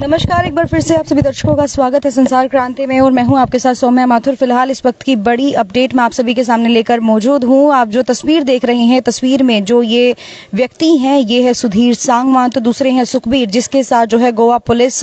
नमस्कार, एक बार फिर से आप सभी दर्शकों का स्वागत है संसार क्रांति में और मैं हूं आपके साथ सौम्या माथुर। फिलहाल इस वक्त की बड़ी अपडेट मैं आप सभी के सामने लेकर मौजूद हूं। आप जो तस्वीर देख रहे हैं, तस्वीर में जो ये व्यक्ति हैं ये है सुधीर सांगवान, तो दूसरे हैं सुखबीर, जिसके साथ जो है गोवा पुलिस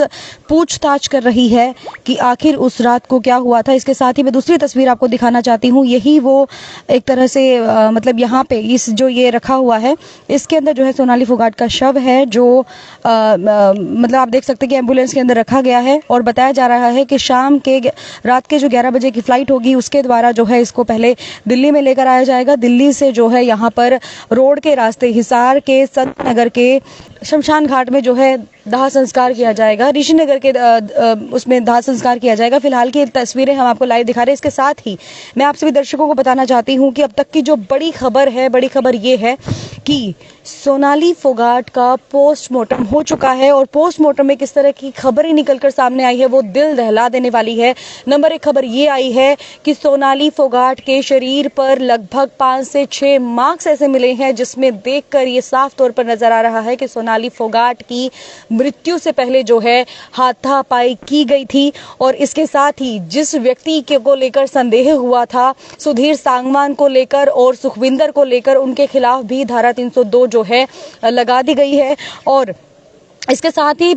पूछताछ कर रही है कि आखिर उस रात को क्या हुआ था। इसके साथ ही मैं दूसरी तस्वीर आपको दिखाना चाहती हूँ। यही वो एक तरह से मतलब यहाँ पे इस जो ये रखा हुआ है, इसके अंदर जो है सोनाली फोगाट का शव है, जो मतलब आप देख सकते हैं कि एम्बुलेंस के अंदर रखा गया है और बताया जा रहा है कि रात के जो 11 बजे की फ्लाइट होगी उसके द्वारा जो है इसको पहले दिल्ली में लेकर आया जाएगा। दिल्ली से जो है यहाँ पर रोड के रास्ते हिसार के संत नगर के शमशान घाट में जो है दाह संस्कार किया जाएगा। ऋषिनगर के उसमें दाह संस्कार किया जाएगा। फिलहाल की तस्वीरें हम आपको लाइव दिखा रहे हैं। इसके साथ ही मैं आप सभी दर्शकों को बताना चाहती हूँ कि अब तक की जो बड़ी खबर ये है कि सोनाली फोगाट का पोस्टमार्टम हो चुका है और पोस्टमार्टम में किस तरह की खबरें निकलकर सामने आई है वो दिल दहला देने वाली है। नंबर 1 खबर ये आई है कि सोनाली फोगाट के शरीर पर लगभग 5 से 6 मार्क्स ऐसे मिले हैं जिसमें देखकर ये साफ तौर पर नजर आ रहा है कि सोनाली फोगाट की मृत्यु से पहले जो है हाथापाई की गई थी। और इसके साथ ही जिस व्यक्ति को लेकर संदेह हुआ था, सुधीर सांगवान को लेकर और सुखविंदर को लेकर, उनके खिलाफ भी धारा 302 जो है लगा दी गई है। और इसके साथ ही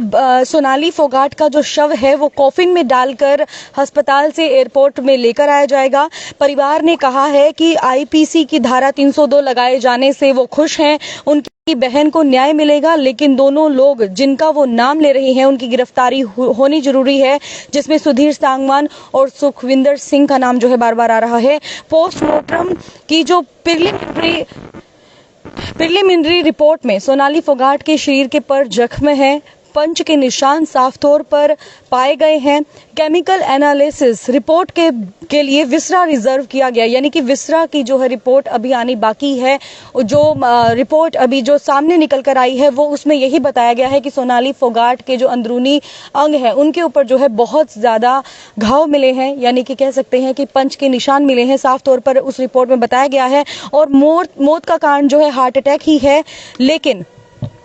सोनाली फोगाट का जो शव है वो कॉफिन में डालकर अस्पताल से एयरपोर्ट में लेकर आया जाएगा। परिवार ने कहा है कि आईपीसी की धारा 302 लगाए जाने से वो खुश हैं, उनकी बहन को न्याय मिलेगा, लेकिन दोनों लोग जिनका वो नाम ले रहे हैं उनकी गिरफ्तारी होनी जरूरी है, जिसमें सुधीर सांगवान और सुखविंदर सिंह का नाम जो है बार बार आ रहा है। पोस्टमार्टम की जो प्रिलिमिनरी रिपोर्ट में सोनाली फोगाट के शरीर के पर जख्म है, पंच के निशान साफ तौर पर पाए गए हैं। केमिकल एनालिसिस रिपोर्ट के लिए विसरा रिजर्व किया गया, यानी कि विसरा की जो है रिपोर्ट अभी आनी बाकी है। जो रिपोर्ट अभी जो सामने निकल कर आई है वो उसमें यही बताया गया है कि सोनाली फोगाट के जो अंदरूनी अंग है उनके ऊपर जो है बहुत ज्यादा घाव मिले हैं, यानी कि कह सकते हैं कि पंच के निशान मिले हैं, साफ तौर पर उस रिपोर्ट में बताया गया है। और मौत का कारण जो है हार्ट अटैक ही है, लेकिन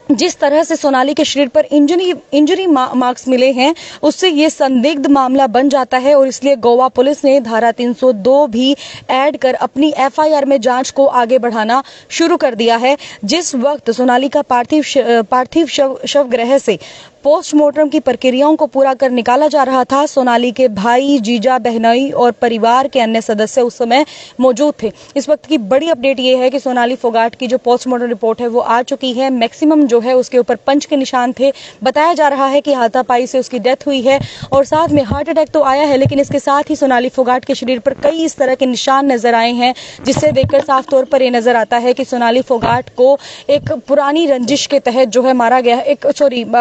जिस तरह से सोनाली के शरीर पर इंजरी मार्क्स मिले हैं उससे ये संदिग्ध मामला बन जाता है और इसलिए गोवा पुलिस ने धारा 302 भी ऐड कर अपनी एफआईआर में जांच को आगे बढ़ाना शुरू कर दिया है। जिस वक्त सोनाली का पार्थिव शव गृह से पोस्टमार्टम की प्रक्रियाओं को पूरा कर निकाला जा रहा था, सोनाली के भाई, जीजा, बहनोई और परिवार के अन्य सदस्य उस समय मौजूद थे। इस वक्त की बड़ी अपडेट ये है कि सोनाली फोगाट की जो पोस्टमार्टम रिपोर्ट है वो आ चुकी है। मैक्सिमम जो है उसके ऊपर पंच के निशान थे। बताया जा रहा है कि हाथापाई से उसकी डेथ हुई है और साथ में हार्ट अटैक तो आया है, लेकिन इसके साथ ही सोनाली फोगाट के शरीर पर कई इस तरह के निशान नजर आए हैं, जिससे देखकर साफ तौर पर यह नजर आता है कि सोनाली फोगाट को एक पुरानी रंजिश के तहत जो है मारा गया है।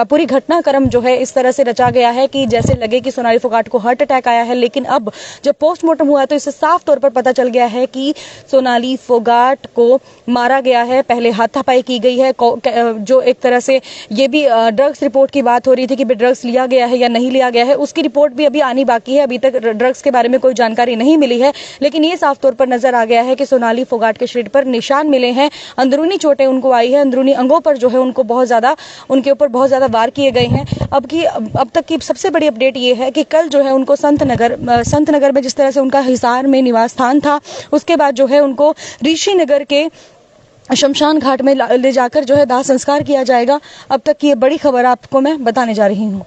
पूरी घटनाक्रम जो है इस तरह से रचा गया है कि जैसे लगे कि सोनाली फोगाट को हार्ट अटैक आया है, लेकिन अब जब पोस्टमार्टम हुआ तो इससे साफ तौर पर पता चल गया है कि सोनाली फोगाट को मारा गया है, पहले हाथापाई की गई है। जो एक तरह से ये भी ड्रग्स रिपोर्ट की बात हो रही थी कि ड्रग्स लिया गया है या नहीं लिया गया है, उसकी रिपोर्ट भी अभी आनी बाकी है। अभी तक ड्रग्स के बारे में कोई जानकारी नहीं मिली है, लेकिन ये साफ तौर पर नजर आ गया है कि सोनाली फोगाट के शरीर पर निशान मिले हैं, अंदरूनी चोटें उनको आई है, अंदरूनी अंगों पर जो है उनके ऊपर बहुत ज्यादा वार किए गए हैं। अब तक की सबसे बड़ी अपडेट ये है कि कल जो है उनको संत नगर में जिस तरह से उनका हिसार में निवास स्थान था, उसके बाद जो है उनको ऋषिनगर के शमशान घाट में ले जाकर जो है दाह संस्कार किया जाएगा। अब तक की ये बड़ी खबर आपको मैं बताने जा रही हूँ।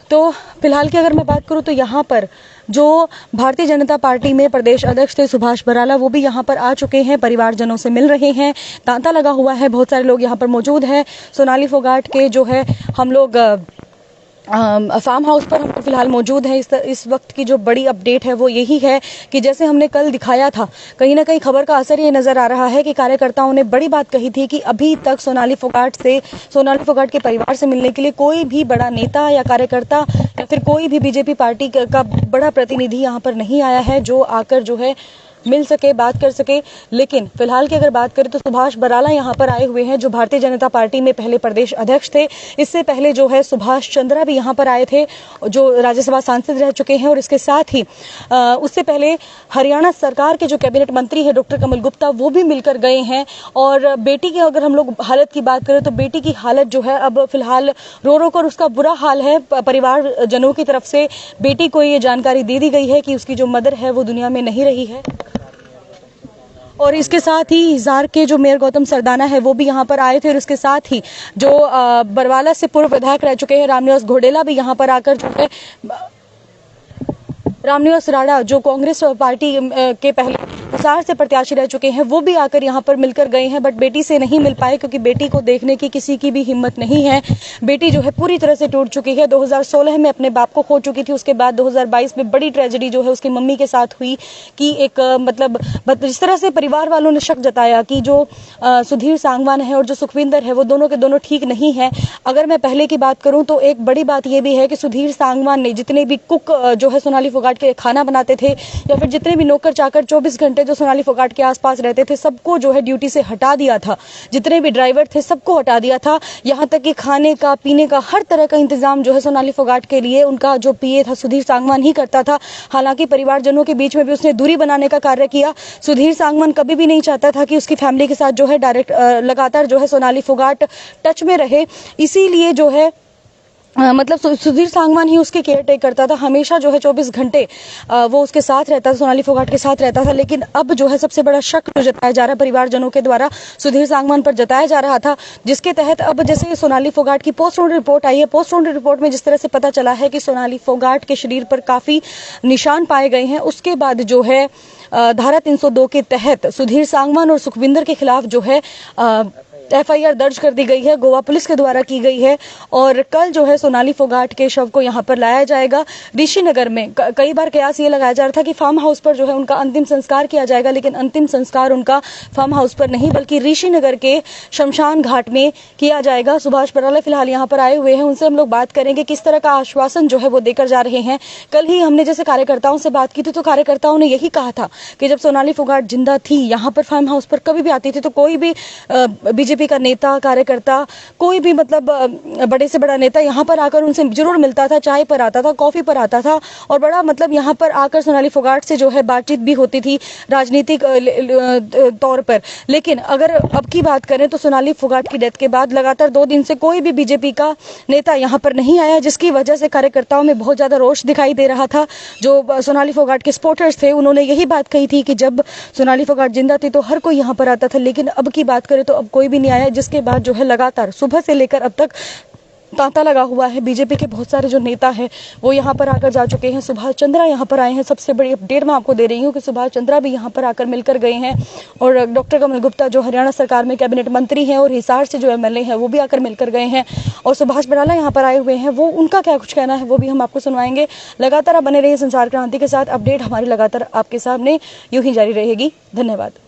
तो फिलहाल की अगर मैं बात करूं तो यहाँ पर जो भारतीय जनता पार्टी में प्रदेश अध्यक्ष थे सुभाष बराला, वो भी यहाँ पर आ चुके हैं, परिवारजनों से मिल रहे हैं, तांता लगा हुआ है, बहुत सारे लोग यहाँ पर मौजूद हैं। सोनाली फोगाट के जो है हम लोग फार्म हाउस पर हम फिलहाल मौजूद हैं। इस वक्त की जो बड़ी अपडेट है वो यही है कि जैसे हमने कल दिखाया था, कहीं ना कहीं खबर का असर ये नजर आ रहा है कि कार्यकर्ताओं ने बड़ी बात कही थी कि अभी तक सोनाली फोगाट के परिवार से मिलने के लिए कोई भी बड़ा नेता या कार्यकर्ता या फिर कोई भी बीजेपी पार्टी का बड़ा प्रतिनिधि यहाँ पर नहीं आया है, जो आकर जो है मिल सके, बात कर सके। लेकिन फिलहाल की अगर बात करें तो सुभाष बराला यहाँ पर आए हुए हैं, जो भारतीय जनता पार्टी में पहले प्रदेश अध्यक्ष थे। इससे पहले जो है सुभाष चंद्रा भी यहाँ पर आए थे, जो राज्यसभा सांसद रह चुके हैं। और इसके साथ ही उससे पहले हरियाणा सरकार के जो कैबिनेट मंत्री है डॉक्टर कमल गुप्ता, वो भी मिलकर गए हैं। और बेटी की अगर हम लोग हालत की बात करें तो बेटी की हालत जो है अब फिलहाल रो रो कर उसका बुरा हाल है। परिवारजनों की तरफ से बेटी को ये जानकारी दे दी गई है कि उसकी जो मदर है वो दुनिया में नहीं रही है। और इसके साथ ही हिसार के जो मेयर गौतम सरदाना है वो भी यहाँ पर आए थे। और इसके साथ ही जो बरवाला से पूर्व विधायक रह चुके हैं रामनिवास घोडेला भी यहाँ पर आकर जो है, रामनिवास राणा जो कांग्रेस पार्टी के पहले हिसार से प्रत्याशी रह चुके हैं, वो भी आकर यहाँ पर मिलकर गए हैं। बट बेटी से नहीं मिल पाए क्योंकि बेटी को देखने की किसी की भी हिम्मत नहीं है। बेटी जो है पूरी तरह से टूट चुकी है। 2016 में अपने बाप को खो चुकी थी। उसके बाद 2022 में बड़ी ट्रेजेडी जो है उसकी मम्मी के साथ हुई कि एक मतलब जिस तरह से परिवार वालों ने शक जताया कि जो सुधीर सांगवान है और जो सुखविंदर है वो दोनों के दोनों ठीक नहीं है। अगर मैं पहले की बात करूं तो एक बड़ी बात यह भी है कि सुधीर सांगवान ने जितने भी कुक जो है सोनाली फोगाट के खाना बनाते थे, या फिर जितने भी नौकर चाकर 24 घंटे जो सोनाली फोगाट के आसपास रहते थे, सबको जो है ड्यूटी से हटा दिया था। जितने भी ड्राइवर थे सबको हटा दिया था। यहाँ तक कि खाने का, पीने का, हर तरह का इंतजाम जो है सोनाली फोगाट के लिए उनका जो पीए था सुधीर सांगवान ही करता था। हालांकि परिवारजनों के बीच में भी उसने दूरी बनाने का कार्य किया। सुधीर सांगवान कभी भी नहीं चाहता था कि उसकी फैमिली के साथ जो है डायरेक्ट लगातार जो है सोनाली फोगाट टच में रहे। इसीलिए जो है मतलब सुधीर सांगवान ही उसके केयर टेक करता था। हमेशा जो है 24 घंटे वो उसके साथ रहता था, सोनाली फोगाट के साथ रहता था। लेकिन अब जो है सबसे बड़ा शक जो जताया जा रहा है परिवारजनों के द्वारा सुधीर सांगवान पर जताया जा रहा था, जिसके तहत अब जैसे सोनाली फोगाट की पोस्टमार्टम रिपोर्ट आई है, पोस्टमार्टम रिपोर्ट में जिस तरह से पता चला है कि सोनाली फोगाट के शरीर पर काफी निशान पाए गए हैं। उसके बाद जो है धारा 302 के तहत सुधीर सांगवान और सुखविंदर के खिलाफ जो है FIR दर्ज कर दी गई है, गोवा पुलिस के द्वारा की गई है। और कल जो है सोनाली फोगाट के शव को यहाँ पर लाया जाएगा ऋषिनगर में। कई बार कयास ये लगाया जा रहा था कि फार्म हाउस पर जो है उनका अंतिम संस्कार किया जाएगा, लेकिन अंतिम संस्कार उनका फार्म हाउस पर नहीं बल्कि ऋषिनगर के शमशान घाट में किया जाएगा। सुभाष बराला फिलहाल यहाँ पर आए हुए हैं, उनसे हम लोग बात करेंगे किस तरह का आश्वासन जो है वो देकर जा रहे हैं। कल ही हमने जैसे कार्यकर्ताओं से बात की थी तो कार्यकर्ताओं ने यही कहा था कि जब सोनाली फोगाट जिंदा थी यहाँ पर फार्म हाउस पर कभी भी आती थी तो कोई भी बीजेपी का नेता, कार्यकर्ता, कोई भी मतलब बड़े से बड़ा नेता यहाँ पर आकर उनसे जरूर मिलता था, चाय पर आता था, कॉफी पर आता था और बड़ा मतलब यहाँ पर आकर सोनाली फोगाट से जो है बातचीत भी होती थी राजनीतिक तौर पर। लेकिन अगर अब की बात करें तो सोनाली फोगाट की डेथ के बाद लगातार 2 दिन से कोई भी बीजेपी का नेता यहाँ पर नहीं आया, जिसकी वजह से कार्यकर्ताओं में बहुत ज्यादा रोष दिखाई दे रहा था। जो सोनाली फोगाट के सपोर्टर्स थे उन्होंने यही बात कही थी कि जब सोनाली फोगाट जिंदा थी तो हर कोई यहाँ पर आता था, लेकिन अब की बात करें तो अब कोई भी नहीं आया। जिसके बाद जो है लगातार सुबह से लेकर अब तक तांता लगा हुआ है। बीजेपी के बहुत सारे जो नेता हैं वो यहाँ पर आकर जा चुके हैं। सुभाष चंद्रा यहाँ पर आए हैं। सबसे बड़ी अपडेट मैं आपको दे रही हूँ कि सुभाष चंद्रा भी यहाँ पर आकर मिलकर गए हैं। और डॉक्टर कमल गुप्ता जो हरियाणा सरकार में कैबिनेट मंत्री हैं और हिसार से जो MLA हैं वो भी आकर मिलकर गए हैं। और सुभाष बराला यहाँ पर आए हुए हैं, वो उनका क्या कुछ कहना है वो भी हम आपको सुनवाएंगे। लगातार आप बने रहिए संचार क्रांति के साथ। अपडेट हमारी लगातार आपके सामने यूं ही जारी रहेगी। धन्यवाद।